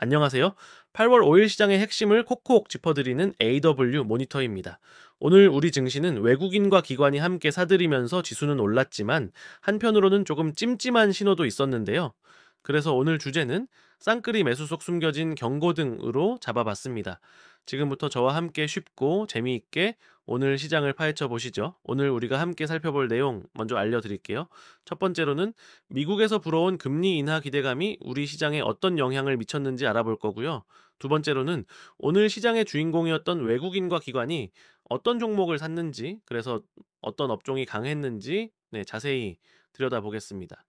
안녕하세요. 8월 5일 시장의 핵심을 콕콕 짚어드리는 AW 모니터입니다. 오늘 우리 증시는 외국인과 기관이 함께 사들이면서 지수는 올랐지만 한편으로는 조금 찜찜한 신호도 있었는데요. 그래서 오늘 주제는 쌍끌이 매수 속 숨겨진 경고등으로 잡아봤습니다. 지금부터 저와 함께 쉽고 재미있게 오늘 시장을 파헤쳐 보시죠. 오늘 우리가 함께 살펴볼 내용 먼저 알려드릴게요. 첫 번째로는 미국에서 불어온 금리 인하 기대감이 우리 시장에 어떤 영향을 미쳤는지 알아볼 거고요. 두 번째로는 오늘 시장의 주인공이었던 외국인과 기관이 어떤 종목을 샀는지, 그래서 어떤 업종이 강했는지 자세히 들여다보겠습니다.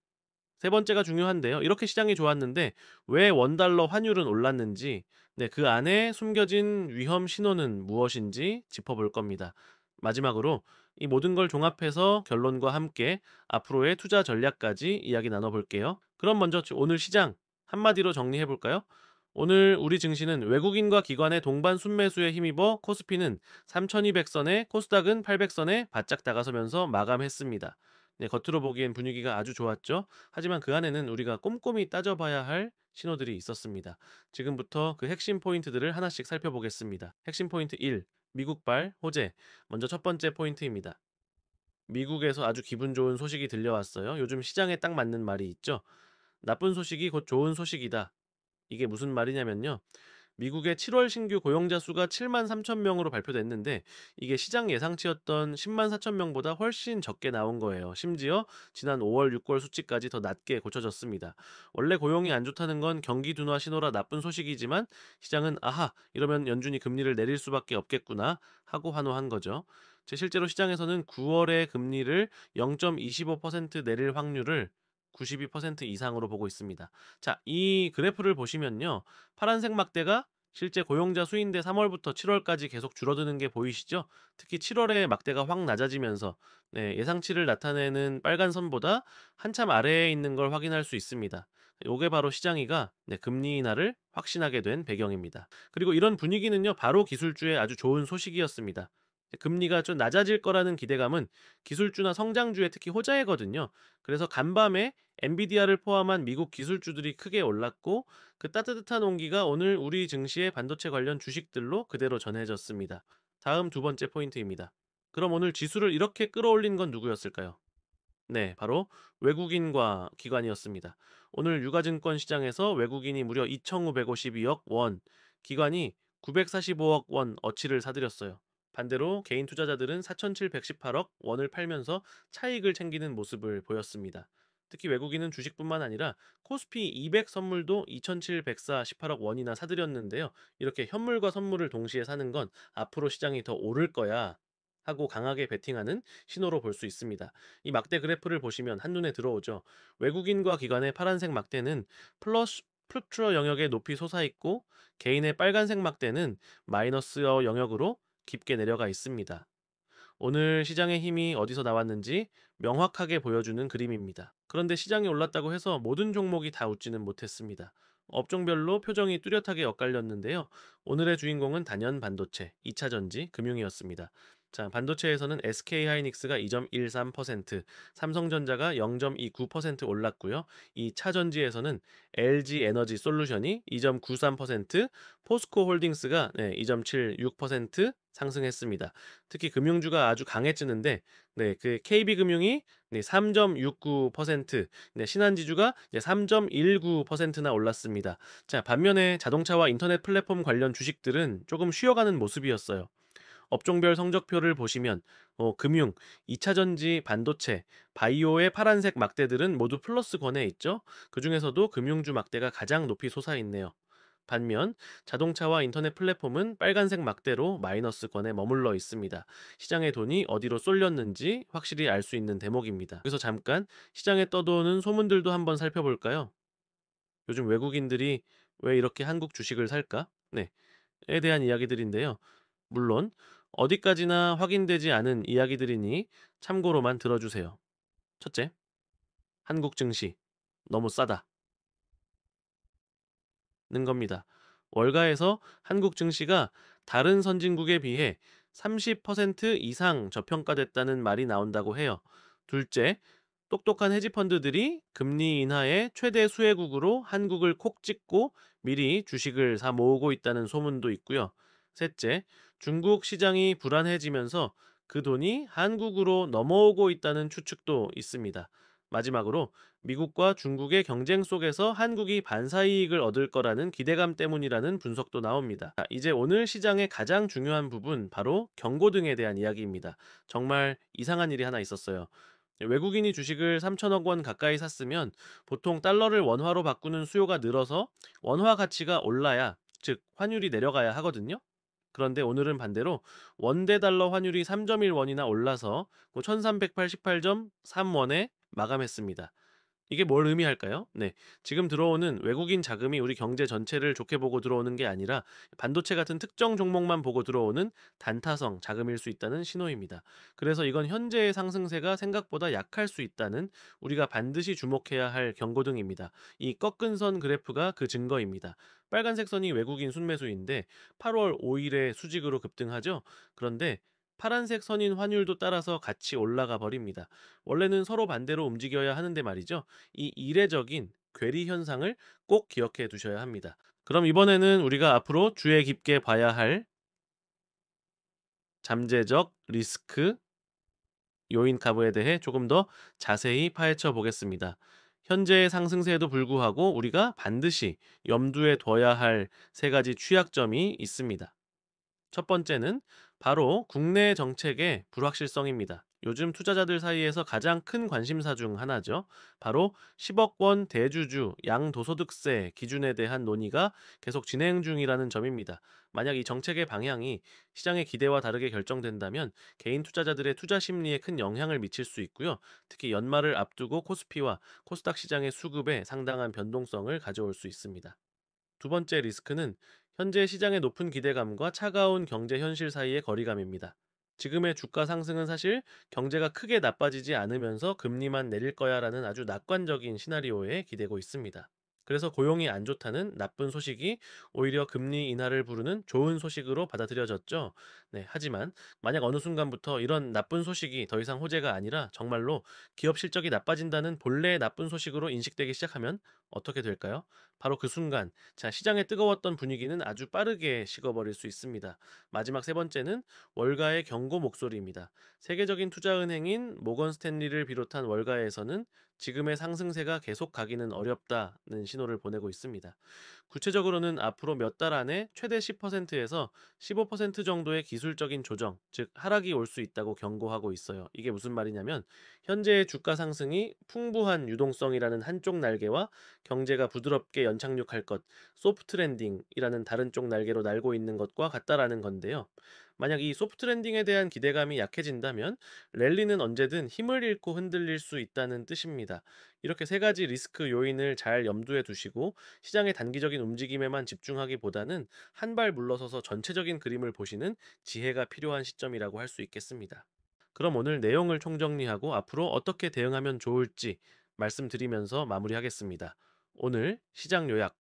세 번째가 중요한데요. 이렇게 시장이 좋았는데 왜 원달러 환율은 올랐는지, 그 안에 숨겨진 위험 신호는 무엇인지 짚어볼 겁니다. 마지막으로 이 모든 걸 종합해서 결론과 함께 앞으로의 투자 전략까지 이야기 나눠볼게요. 그럼 먼저 오늘 시장 한마디로 정리해 볼까요? 오늘 우리 증시는 외국인과 기관의 동반 순매수에 힘입어 코스피는 3200선에 코스닥은 800선에 바짝 다가서면서 마감했습니다. 겉으로 보기엔 분위기가 아주 좋았죠. 하지만 그 안에는 우리가 꼼꼼히 따져봐야 할 신호들이 있었습니다. 지금부터 그 핵심 포인트들을 하나씩 살펴보겠습니다. 핵심 포인트 1. 미국발 호재. 먼저 첫 번째 포인트입니다. 미국에서 아주 기분 좋은 소식이 들려왔어요. 요즘 시장에 딱 맞는 말이 있죠. 나쁜 소식이 곧 좋은 소식이다. 이게 무슨 말이냐면요. 미국의 7월 신규 고용자 수가 7만 3천 명으로 발표됐는데 이게 시장 예상치였던 10만 4천 명보다 훨씬 적게 나온 거예요. 심지어 지난 5월, 6월 수치까지 더 낮게 고쳐졌습니다. 원래 고용이 안 좋다는 건 경기 둔화 신호라 나쁜 소식이지만 시장은 아하, 이러면 연준이 금리를 내릴 수밖에 없겠구나 하고 환호한 거죠. 실제로 시장에서는 9월에 금리를 0.25% 내릴 확률을 92% 이상으로 보고 있습니다. 자, 이 그래프를 보시면요. 파란색 막대가 실제 고용자 수인데 3월부터 7월까지 계속 줄어드는 게 보이시죠? 특히 7월에 막대가 확 낮아지면서 예상치를 나타내는 빨간 선보다 한참 아래에 있는 걸 확인할 수 있습니다. 요게 바로 시장이가 금리 인하를 확신하게 된 배경입니다. 그리고 이런 분위기는요, 바로 기술주에 아주 좋은 소식이었습니다. 금리가 좀 낮아질 거라는 기대감은 기술주나 성장주에 특히 호재거든요. 그래서 간밤에 엔비디아를 포함한 미국 기술주들이 크게 올랐고 그 따뜻한 온기가 오늘 우리 증시의 반도체 관련 주식들로 그대로 전해졌습니다. 다음 두 번째 포인트입니다. 그럼 오늘 지수를 이렇게 끌어올린 건 누구였을까요? 네, 바로 외국인과 기관이었습니다. 오늘 유가증권 시장에서 외국인이 무려 2,552억 원, 기관이 945억 원 어치를 사들였어요. 반대로 개인 투자자들은 4,718억 원을 팔면서 차익을 챙기는 모습을 보였습니다. 특히 외국인은 주식뿐만 아니라 코스피 200 선물도 2,718억 원이나 사들였는데요. 이렇게 현물과 선물을 동시에 사는 건 앞으로 시장이 더 오를 거야 하고 강하게 베팅하는 신호로 볼 수 있습니다. 이 막대 그래프를 보시면 한눈에 들어오죠. 외국인과 기관의 파란색 막대는 플러스 푸트러 영역에 높이 솟아있고 개인의 빨간색 막대는 마이너스 영역으로 깊게 내려가 있습니다. 오늘 시장의 힘이 어디서 나왔는지 명확하게 보여주는 그림입니다. 그런데 시장이 올랐다고 해서 모든 종목이 다 웃지는 못했습니다. 업종별로 표정이 뚜렷하게 엇갈렸는데요. 오늘의 주인공은 단연 반도체, 2차전지, 금융이었습니다. 자, 반도체에서는 SK하이닉스가 2.13%, 삼성전자가 0.29% 올랐고요. 이 차전지에서는 LG에너지 솔루션이 2.93%, 포스코홀딩스가 2.76% 상승했습니다. 특히 금융주가 아주 강해지는데 그 KB금융이 3.69%, 신한지주가 3.19%나 올랐습니다. 자, 반면에 자동차와 인터넷 플랫폼 관련 주식들은 조금 쉬어가는 모습이었어요. 업종별 성적표를 보시면 금융, 2차전지, 반도체, 바이오의 파란색 막대들은 모두 플러스권에 있죠. 그중에서도 금융주 막대가 가장 높이 솟아있네요. 반면 자동차와 인터넷 플랫폼은 빨간색 막대로 마이너스권에 머물러 있습니다. 시장의 돈이 어디로 쏠렸는지 확실히 알 수 있는 대목입니다. 그래서 잠깐 시장에 떠도는 소문들도 한번 살펴볼까요? 요즘 외국인들이 왜 이렇게 한국 주식을 살까? 에 대한 이야기들인데요. 물론 어디까지나 확인되지 않은 이야기들이니 참고로만 들어주세요. 첫째, 한국 증시 너무 싸다는 겁니다. 월가에서 한국 증시가 다른 선진국에 비해 30% 이상 저평가됐다는 말이 나온다고 해요. 둘째, 똑똑한 헤지펀드들이 금리 인하의 최대 수혜국으로 한국을 콕 찍고 미리 주식을 사 모으고 있다는 소문도 있고요. 셋째, 중국 시장이 불안해지면서 그 돈이 한국으로 넘어오고 있다는 추측도 있습니다. 마지막으로 미국과 중국의 경쟁 속에서 한국이 반사이익을 얻을 거라는 기대감 때문이라는 분석도 나옵니다. 자, 이제 오늘 시장의 가장 중요한 부분, 바로 경고등에 대한 이야기입니다. 정말 이상한 일이 하나 있었어요. 외국인이 주식을 3천억 원 가까이 샀으면 보통 달러를 원화로 바꾸는 수요가 늘어서 원화 가치가 올라야, 즉 환율이 내려가야 하거든요. 그런데 오늘은 반대로 원대 달러 환율이 3.1원이나 올라서 1388.3원에 마감했습니다. 이게 뭘 의미할까요? 네. 지금 들어오는 외국인 자금이 우리 경제 전체를 좋게 보고 들어오는 게 아니라 반도체 같은 특정 종목만 보고 들어오는 단타성 자금일 수 있다는 신호입니다. 그래서 이건 현재의 상승세가 생각보다 약할 수 있다는, 우리가 반드시 주목해야 할 경고등입니다. 이 꺾은 선 그래프가 그 증거입니다. 빨간색 선이 외국인 순매수인데 8월 5일에 수직으로 급등하죠. 그런데 파란색 선인 환율도 따라서 같이 올라가 버립니다. 원래는 서로 반대로 움직여야 하는데 말이죠. 이 이례적인 괴리 현상을 꼭 기억해 두셔야 합니다. 그럼 이번에는 우리가 앞으로 주의 깊게 봐야 할 잠재적 리스크 요인 카브에 대해 조금 더 자세히 파헤쳐 보겠습니다. 현재의 상승세에도 불구하고 우리가 반드시 염두에 둬야 할 세 가지 취약점이 있습니다. 첫 번째는 바로 국내 정책의 불확실성입니다. 요즘 투자자들 사이에서 가장 큰 관심사 중 하나죠. 바로 10억 원 대주주 양도소득세 기준에 대한 논의가 계속 진행 중이라는 점입니다. 만약 이 정책의 방향이 시장의 기대와 다르게 결정된다면 개인 투자자들의 투자 심리에 큰 영향을 미칠 수 있고요. 특히 연말을 앞두고 코스피와 코스닥 시장의 수급에 상당한 변동성을 가져올 수 있습니다. 두 번째 리스크는 현재 시장의 높은 기대감과 차가운 경제 현실 사이의 거리감입니다. 지금의 주가 상승은 사실 경제가 크게 나빠지지 않으면서 금리만 내릴 거야라는 아주 낙관적인 시나리오에 기대고 있습니다. 그래서 고용이 안 좋다는 나쁜 소식이 오히려 금리 인하를 부르는 좋은 소식으로 받아들여졌죠. 네, 하지만 만약 어느 순간부터 이런 나쁜 소식이 더 이상 호재가 아니라 정말로 기업 실적이 나빠진다는 본래의 나쁜 소식으로 인식되기 시작하면 어떻게 될까요? 바로 그 순간, 자, 시장의 뜨거웠던 분위기는 아주 빠르게 식어버릴 수 있습니다. 마지막 세 번째는 월가의 경고 목소리입니다. 세계적인 투자은행인 모건 스탠리를 비롯한 월가에서는 지금의 상승세가 계속 가기는 어렵다는 신호를 보내고 있습니다. 구체적으로는 앞으로 몇 달 안에 최대 10%에서 15% 정도의 기술적인 조정, 즉 하락이 올 수 있다고 경고하고 있어요. 이게 무슨 말이냐면 현재의 주가 상승이 풍부한 유동성이라는 한쪽 날개와 경제가 부드럽게 연착륙할 것, 소프트 랜딩이라는 다른 쪽 날개로 날고 있는 것과 같다라는 건데요. 만약 이 소프트 랜딩에 대한 기대감이 약해진다면 랠리는 언제든 힘을 잃고 흔들릴 수 있다는 뜻입니다. 이렇게 세 가지 리스크 요인을 잘 염두에 두시고 시장의 단기적인 움직임에만 집중하기보다는 한 발 물러서서 전체적인 그림을 보시는 지혜가 필요한 시점이라고 할 수 있겠습니다. 그럼 오늘 내용을 총정리하고 앞으로 어떻게 대응하면 좋을지 말씀드리면서 마무리하겠습니다. 오늘 시장 요약.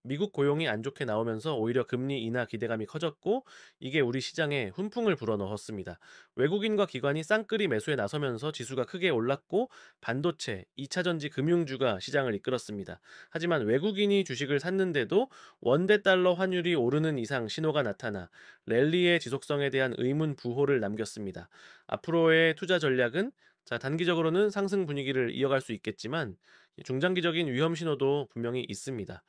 미국 고용이 안 좋게 나오면서 오히려 금리 인하 기대감이 커졌고, 이게 우리 시장에 훈풍을 불어넣었습니다. 외국인과 기관이 쌍끌이 매수에 나서면서 지수가 크게 올랐고 반도체, 2차전지 금융주가 시장을 이끌었습니다. 하지만 외국인이 주식을 샀는데도 원대 달러 환율이 오르는 이상 신호가 나타나 랠리의 지속성에 대한 의문 부호를 남겼습니다. 앞으로의 투자 전략은, 자, 단기적으로는 상승 분위기를 이어갈 수 있겠지만 중장기적인 위험 신호도 분명히 있습니다.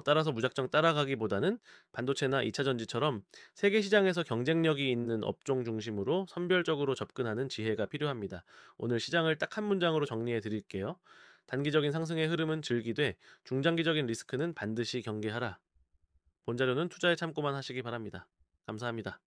따라서 무작정 따라가기보다는 반도체나 2차전지처럼 세계 시장에서 경쟁력이 있는 업종 중심으로 선별적으로 접근하는 지혜가 필요합니다. 오늘 시장을 딱 한 문장으로 정리해 드릴게요. 단기적인 상승의 흐름은 즐기되 중장기적인 리스크는 반드시 경계하라. 본 자료는 투자에 참고만 하시기 바랍니다. 감사합니다.